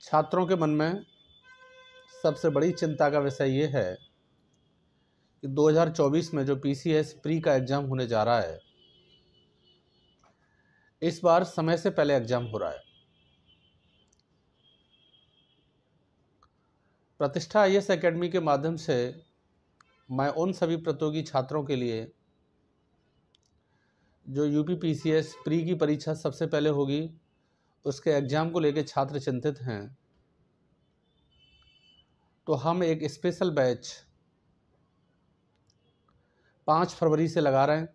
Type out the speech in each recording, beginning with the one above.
छात्रों के मन में सबसे बड़ी चिंता का विषय ये है कि 2024 में जो पीसीएस प्री का एग्ज़ाम होने जा रहा है, इस बार समय से पहले एग्ज़ाम हो रहा है। प्रतिष्ठा आईएएस एकेडमी के माध्यम से मैं उन सभी प्रतियोगी छात्रों के लिए जो यूपी पीसीएस प्री की परीक्षा सबसे पहले होगी, उसके एग्ज़ाम को लेकर छात्र चिंतित हैं, तो हम एक स्पेशल बैच 5 फरवरी से लगा रहे हैं।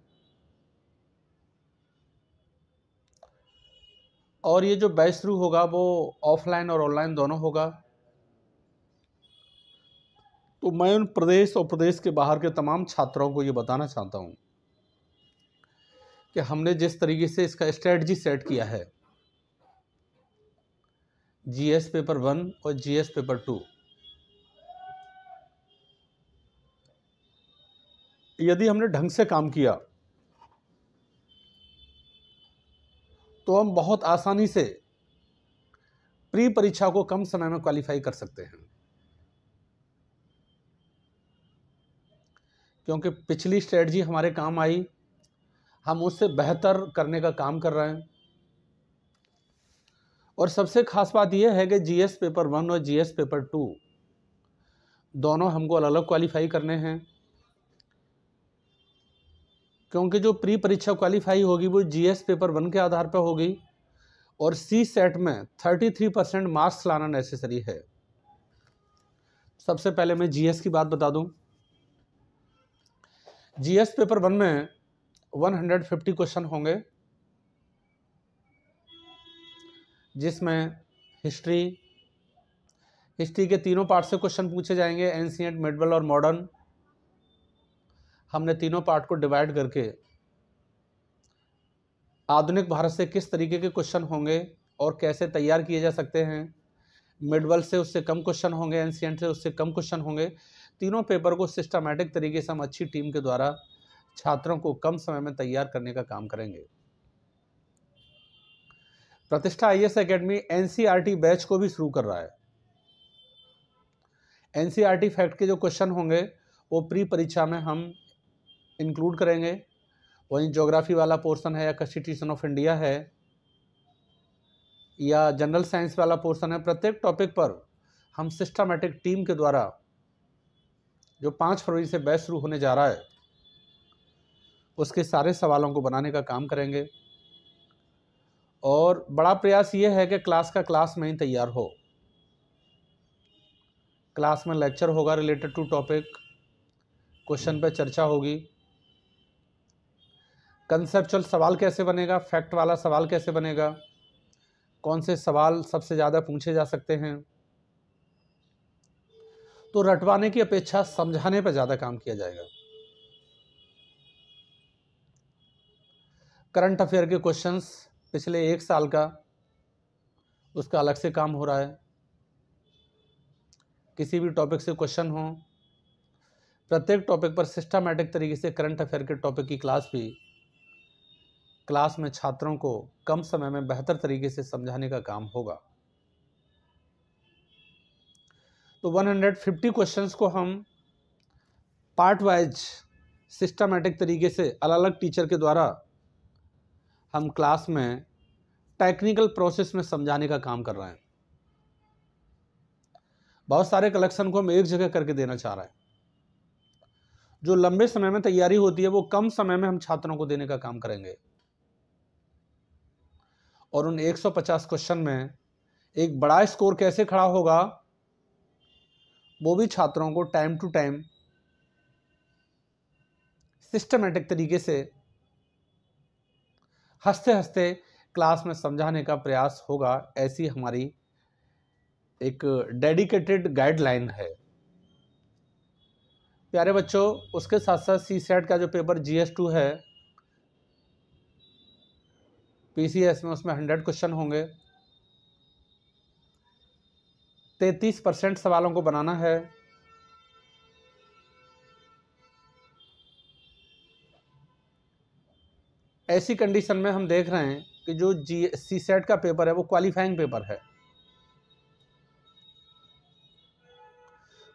और ये जो बैच शुरू होगा वो ऑफलाइन और ऑनलाइन दोनों होगा। तो मैं उन प्रदेश और प्रदेश के बाहर के तमाम छात्रों को ये बताना चाहता हूँ कि हमने जिस तरीके से इसका स्ट्रेटजी सेट किया है, जीएस पेपर 1 और जीएस पेपर 2, यदि हमने ढंग से काम किया तो हम बहुत आसानी से प्री परीक्षा को कम समय में क्वालिफाई कर सकते हैं, क्योंकि पिछली स्ट्रेटजी हमारे काम आई, हम उससे बेहतर करने का काम कर रहे हैं। और सबसे खास बात यह है कि जीएस पेपर 1 और जीएस पेपर 2 दोनों हमको अलग अलग क्वालिफाई करने हैं, क्योंकि जो प्री परीक्षा क्वालिफाई होगी वो जीएस पेपर 1 के आधार पर होगी और सी सेट में 33% मार्क्स लाना नेसेसरी है। सबसे पहले मैं जीएस की बात बता दूं। जीएस पेपर 1 में 150 क्वेश्चन होंगे, जिसमें हिस्ट्री के तीनों पार्ट से क्वेश्चन पूछे जाएंगे, एंशिएंट, मिडिवल और मॉडर्न। हमने तीनों पार्ट को डिवाइड करके आधुनिक भारत से किस तरीके के क्वेश्चन होंगे और कैसे तैयार किए जा सकते हैं, मिडिवल से उससे कम क्वेश्चन होंगे, एंशिएंट से उससे कम क्वेश्चन होंगे। तीनों पेपर को सिस्टमैटिक तरीके से हम अच्छी टीम के द्वारा छात्रों को कम समय में तैयार करने का काम करेंगे। प्रतिष्ठा आईएएस एकेडमी एनसीईआरटी बैच को भी शुरू कर रहा है। एनसीईआरटी फैक्ट के जो क्वेश्चन होंगे वो प्री परीक्षा में हम इंक्लूड करेंगे। वहीं ज्योग्राफी वाला पोर्शन है या कॉन्स्टिट्यूशन ऑफ इंडिया है या जनरल साइंस वाला पोर्शन है, प्रत्येक टॉपिक पर हम सिस्टमैटिक टीम के द्वारा जो 5 फरवरी से बैच शुरू होने जा रहा है, उसके सारे सवालों को बनाने का काम करेंगे। और बड़ा प्रयास ये है कि क्लास का क्लास में ही तैयार हो। क्लास में लेक्चर होगा रिलेटेड टू टॉपिक, क्वेश्चन पे चर्चा होगी, कंसेप्चुअल सवाल कैसे बनेगा, फैक्ट वाला सवाल कैसे बनेगा, कौन से सवाल सबसे ज़्यादा पूछे जा सकते हैं। तो रटवाने की अपेक्षा समझाने पर ज़्यादा काम किया जाएगा। करंट अफेयर के क्वेश्चंस पिछले 1 साल का, उसका अलग से काम हो रहा है। किसी भी टॉपिक से क्वेश्चन हो, प्रत्येक टॉपिक पर सिस्टमैटिक तरीके से करंट अफेयर के टॉपिक की क्लास भी क्लास में छात्रों को कम समय में बेहतर तरीके से समझाने का काम होगा। तो 150 क्वेश्चंस को हम पार्ट वाइज सिस्टमैटिक तरीके से अलग अलग टीचर के द्वारा हम क्लास में टेक्निकल प्रोसेस में समझाने का काम कर रहे हैं। बहुत सारे कलेक्शन को हम एक जगह करके देना चाह रहे हैं। जो लंबे समय में तैयारी होती है वो कम समय में हम छात्रों को देने का काम करेंगे। और उन 150 क्वेश्चन में एक बड़ा स्कोर कैसे खड़ा होगा, वो भी छात्रों को टाइम टू टाइम सिस्टमैटिक तरीके से हंसते हंसते क्लास में समझाने का प्रयास होगा। ऐसी हमारी एक डेडिकेटेड गाइडलाइन है। प्यारे बच्चों, उसके साथ साथ सी सेट का जो पेपर GS2 है पीसीएस में, उसमें 100 क्वेश्चन होंगे। 33% सवालों को बनाना है। ऐसी कंडीशन में हम देख रहे हैं कि जो सी सेट का पेपर है वो क्वालिफाइंग पेपर है।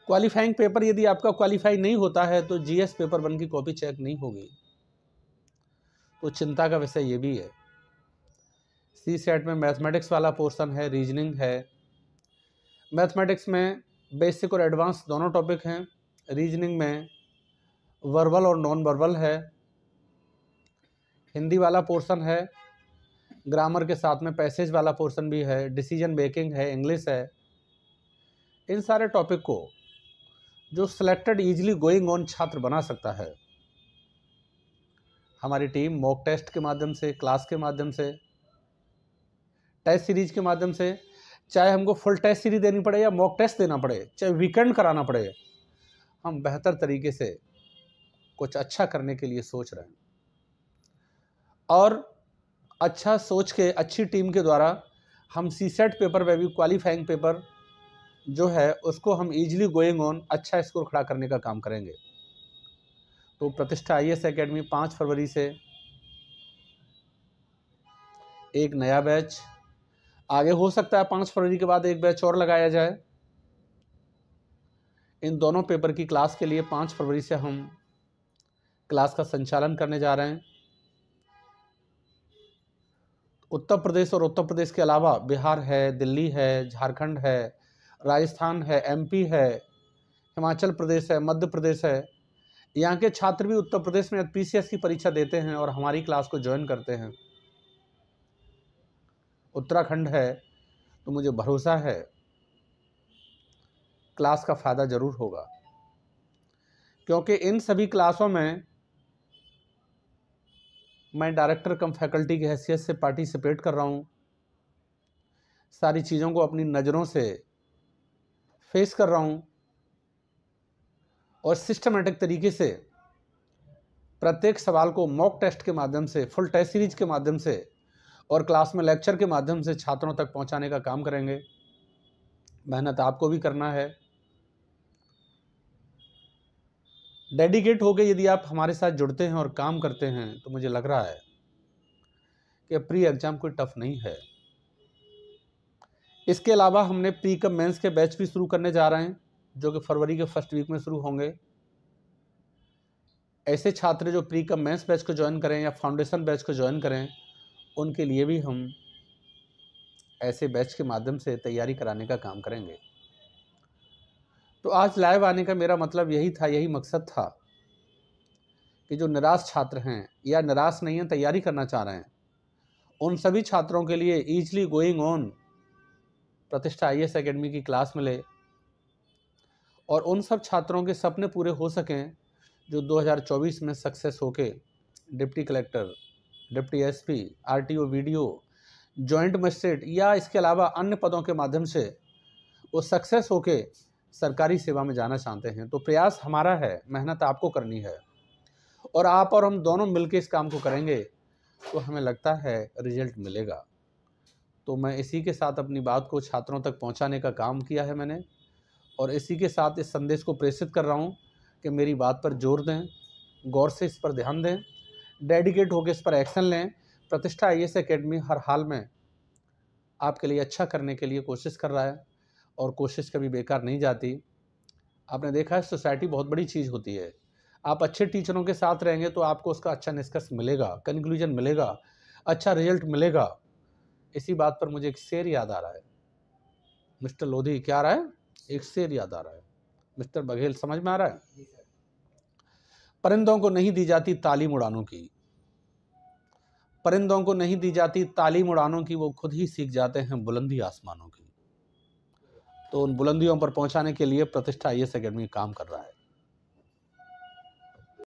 क्वालिफाइंग पेपर यदि आपका क्वालिफाई नहीं होता है तो जीएस पेपर 1 की कॉपी चेक नहीं होगी, तो चिंता का विषय ये भी है। सी सेट में मैथमेटिक्स वाला पोर्शन है, रीजनिंग है। मैथमेटिक्स में बेसिक और एडवांस दोनों टॉपिक हैं, रीजनिंग में वर्बल और नॉन वर्बल है, हिंदी वाला पोर्शन है, ग्रामर के साथ में पैसेज वाला पोर्शन भी है, डिसीजन मेकिंग है, इंग्लिश है। इन सारे टॉपिक को जो सिलेक्टेड इजीली गोइंग ऑन छात्र बना सकता है, हमारी टीम मॉक टेस्ट के माध्यम से, क्लास के माध्यम से, टेस्ट सीरीज के माध्यम से, चाहे हमको फुल टेस्ट सीरीज देनी पड़े या मॉक टेस्ट देना पड़े, चाहे वीकेंड कराना पड़े, हम बेहतर तरीके से कुछ अच्छा करने के लिए सोच रहे हैं। और अच्छा सोच के अच्छी टीम के द्वारा हम सी सेट पेपर में भी क्वालिफाइंग पेपर जो है उसको हम इजीली गोइंग ऑन अच्छा स्कोर खड़ा करने का काम करेंगे। तो प्रतिष्ठा IAS एकेडमी 5 फरवरी से एक नया बैच, आगे हो सकता है 5 फरवरी के बाद एक बैच और लगाया जाए। इन दोनों पेपर की क्लास के लिए 5 फरवरी से हम क्लास का संचालन करने जा रहे हैं। उत्तर प्रदेश और उत्तर प्रदेश के अलावा बिहार है, दिल्ली है, झारखंड है, राजस्थान है, MP है, हिमाचल प्रदेश है, मध्य प्रदेश है। यहाँ के छात्र भी उत्तर प्रदेश में PCS की परीक्षा देते हैं और हमारी क्लास को ज्वाइन करते हैं। उत्तराखंड है, तो मुझे भरोसा है क्लास का फ़ायदा ज़रूर होगा, क्योंकि इन सभी क्लासों में मैं डायरेक्टर कम फैकल्टी की हैसियत से पार्टिसिपेट कर रहा हूँ। सारी चीज़ों को अपनी नज़रों से फेस कर रहा हूँ और सिस्टमेटिक तरीके से प्रत्येक सवाल को मॉक टेस्ट के माध्यम से, फुल टेस्ट सीरीज के माध्यम से और क्लास में लेक्चर के माध्यम से छात्रों तक पहुंचाने का काम करेंगे। मेहनत आपको भी करना है। डेडिकेट होकर यदि आप हमारे साथ जुड़ते हैं और काम करते हैं तो मुझे लग रहा है कि प्री एग्जाम कोई टफ नहीं है। इसके अलावा हमने प्री कम मेंस के बैच भी शुरू करने जा रहे हैं, जो कि फरवरी के फर्स्ट वीक में शुरू होंगे। ऐसे छात्र जो प्री कम मेंस बैच को ज्वाइन करें या फाउंडेशन बैच को ज्वाइन करें, उनके लिए भी हम ऐसे बैच के माध्यम से तैयारी कराने का काम करेंगे। तो आज लाइव आने का मेरा मतलब यही था, यही मकसद था कि जो निराश छात्र हैं या निराश नहीं हैं, तैयारी करना चाह रहे हैं, उन सभी छात्रों के लिए ईजिली गोइंग ऑन प्रतिष्ठा IAS एकेडमी की क्लास मिले और उन सब छात्रों के सपने पूरे हो सकें जो 2024 में सक्सेस होके deputy collector, deputy SP, RTO, VDO, joint magistrate या इसके अलावा अन्य पदों के माध्यम से वो सक्सेस होके सरकारी सेवा में जाना चाहते हैं। तो प्रयास हमारा है, मेहनत आपको करनी है और आप और हम दोनों मिलकर इस काम को करेंगे तो हमें लगता है रिजल्ट मिलेगा। तो मैं इसी के साथ अपनी बात को छात्रों तक पहुंचाने का काम किया है मैंने, और इसी के साथ इस संदेश को प्रेषित कर रहा हूं कि मेरी बात पर जोर दें, गौर से इस पर ध्यान दें, डेडिकेट होकर इस पर एक्शन लें। प्रतिष्ठा IAS एकेडमी हर हाल में आपके लिए अच्छा करने के लिए कोशिश कर रहा है और कोशिश कभी बेकार नहीं जाती। आपने देखा है सोसाइटी बहुत बड़ी चीज़ होती है। आप अच्छे टीचरों के साथ रहेंगे तो आपको उसका अच्छा निष्कर्ष मिलेगा, कंक्लूजन मिलेगा, अच्छा रिजल्ट मिलेगा। इसी बात पर मुझे एक शेर याद आ रहा है। मिस्टर लोधी, क्या आ रहा है? एक शेर याद आ रहा है। मिस्टर बघेल, समझ में आ रहा है? परिंदों को नहीं दी जाती तालीम उड़ानों की, परिंदों को नहीं दी जाती तालीम उड़ानों की, वो खुद ही सीख जाते हैं बुलंदी आसमानों की। तो उन बुलंदियों पर पहुंचाने के लिए प्रतिष्ठा IAS एकेडमी काम कर रहा है।